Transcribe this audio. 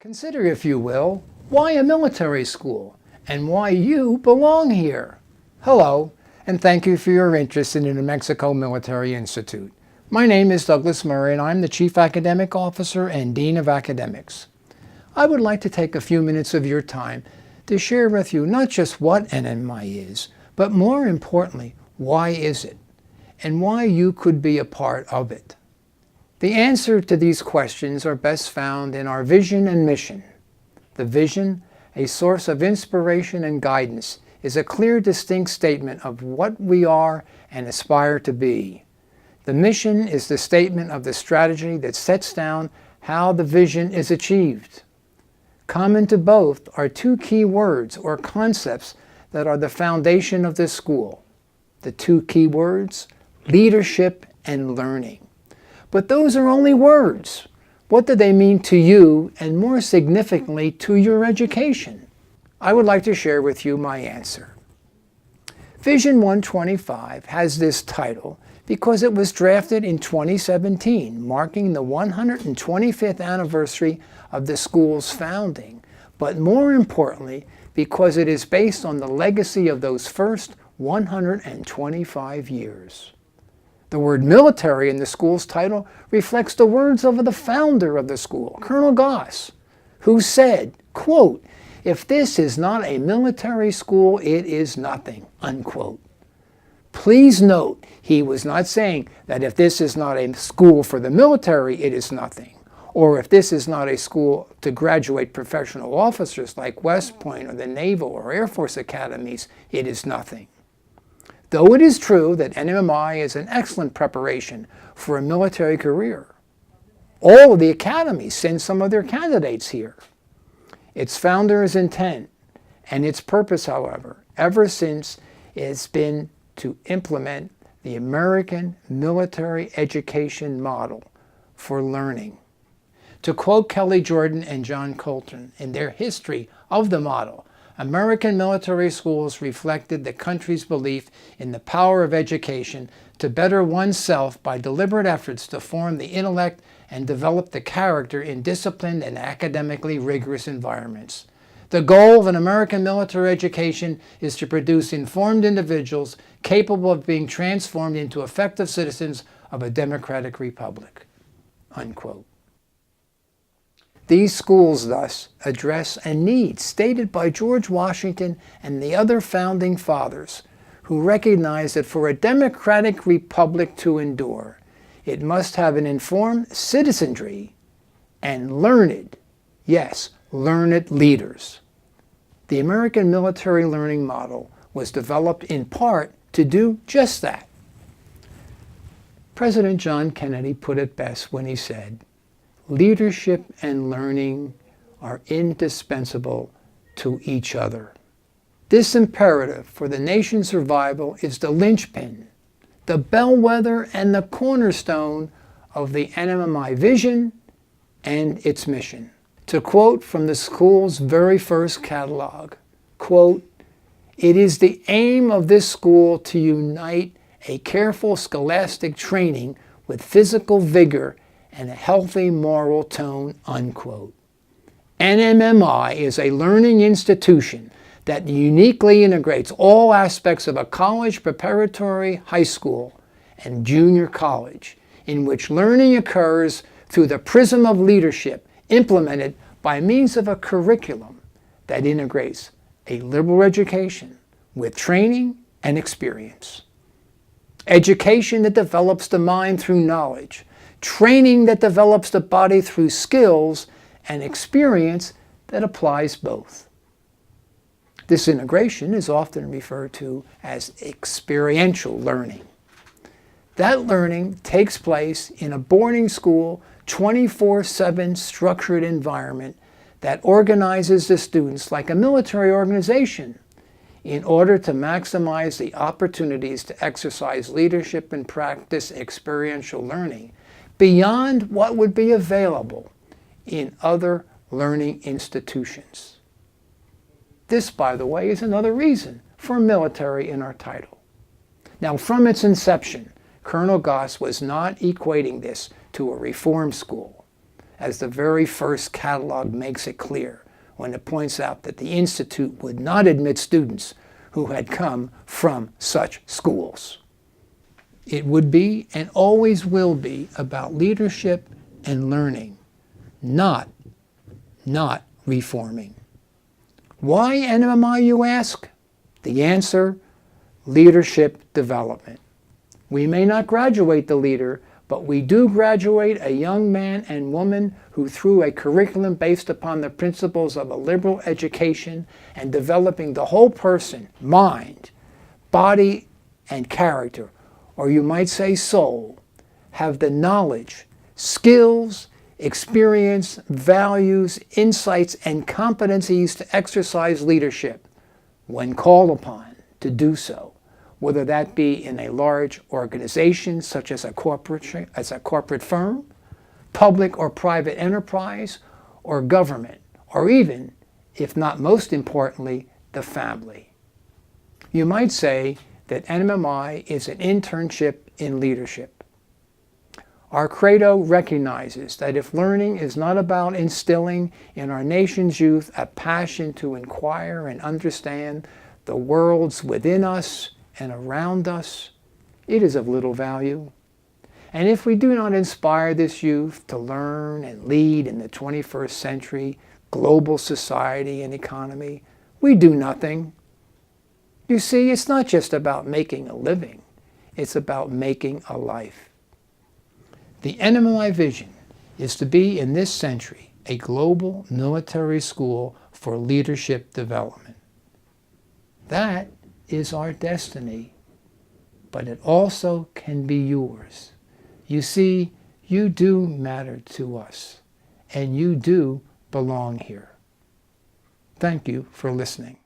Consider, if you will, why a military school and why you belong here. Hello, and thank you for your interest in the New Mexico Military Institute. My name is Douglas Murray, and I'm the Chief Academic Officer and Dean of Academics. I would like to take a few minutes of your time to share with you not just what NMMI is, but more importantly, why is it, and why you could be a part of it. The answer to these questions are best found in our vision and mission. The vision, a source of inspiration and guidance, is a clear, distinct statement of what we are and aspire to be. The mission is the statement of the strategy that sets down how the vision is achieved. Common to both are two key words or concepts that are the foundation of this school. The two key words, leadership and learning. But those are only words. What do they mean to you, and more significantly, to your education? I would like to share with you my answer. Vision 125 has this title because it was drafted in 2017, marking the 125th anniversary of the school's founding, but more importantly, because it is based on the legacy of those first 125 years. The word military in the school's title reflects the words of the founder of the school, Colonel Goss, who said, quote, "If this is not a military school, it is nothing," unquote. Please note, he was not saying that if this is not a school for the military, it is nothing, or if this is not a school to graduate professional officers like West Point or the Naval or Air Force academies, it is nothing. Though it is true that NMMI is an excellent preparation for a military career, all of the academies send some of their candidates here. Its founder's intent and its purpose, however, ever since has been to implement the American military education model for learning. To quote Kelly Jordan and John Colton in their history of the model, American military schools reflected the country's belief in the power of education to better oneself by deliberate efforts to form the intellect and develop the character in disciplined and academically rigorous environments. The goal of an American military education is to produce informed individuals capable of being transformed into effective citizens of a democratic republic." Unquote. These schools, thus, address a need stated by George Washington and the other founding fathers, who recognized that for a democratic republic to endure, it must have an informed citizenry and learned, yes, learned leaders. The American military learning model was developed in part to do just that. President John Kennedy put it best when he said, "Leadership and learning are indispensable to each other." This imperative for the nation's survival is the linchpin, the bellwether, and the cornerstone of the NMMI vision and its mission. To quote from the school's very first catalog, quote, "It is the aim of this school to unite a careful scholastic training with physical vigor and a healthy moral tone," unquote. NMMI is a learning institution that uniquely integrates all aspects of a college, preparatory, high school, and junior college, in which learning occurs through the prism of leadership implemented by means of a curriculum that integrates a liberal education with training and experience. Education that develops the mind through knowledge, training that develops the body through skills, and experience that applies both. This integration is often referred to as experiential learning. That learning takes place in a boarding school, 24/7 structured environment that organizes the students like a military organization in order to maximize the opportunities to exercise leadership and practice experiential learning beyond what would be available in other learning institutions. This, by the way, is another reason for military in our title. Now, from its inception, Colonel Goss was not equating this to a reform school. as the very first catalog makes it clear when it points out that the Institute would not admit students who had come from such schools. It would be and always will be about leadership and learning, not reforming. Why NMMI, you ask? The answer, leadership development. We may not graduate the leader, but we do graduate a young man and woman who, through a curriculum based upon the principles of a liberal education and developing the whole person, mind, body, and character, or you might say soul, have the knowledge, skills, experience, values, insights, and competencies to exercise leadership when called upon to do so, whether that be in a large organization such as a corporate firm, public or private enterprise, or government, or even, if not most importantly, the family. You might say that NMMI is an internship in leadership. Our credo recognizes that if learning is not about instilling in our nation's youth a passion to inquire and understand the worlds within us and around us, it is of little value. And if we do not inspire this youth to learn and lead in the 21st century global society and economy, we do nothing. You see, it's not just about making a living, it's about making a life. The NMMI vision is to be in this century a global military school for leadership development. That is our destiny, but it also can be yours. You see, you do matter to us, and you do belong here. Thank you for listening.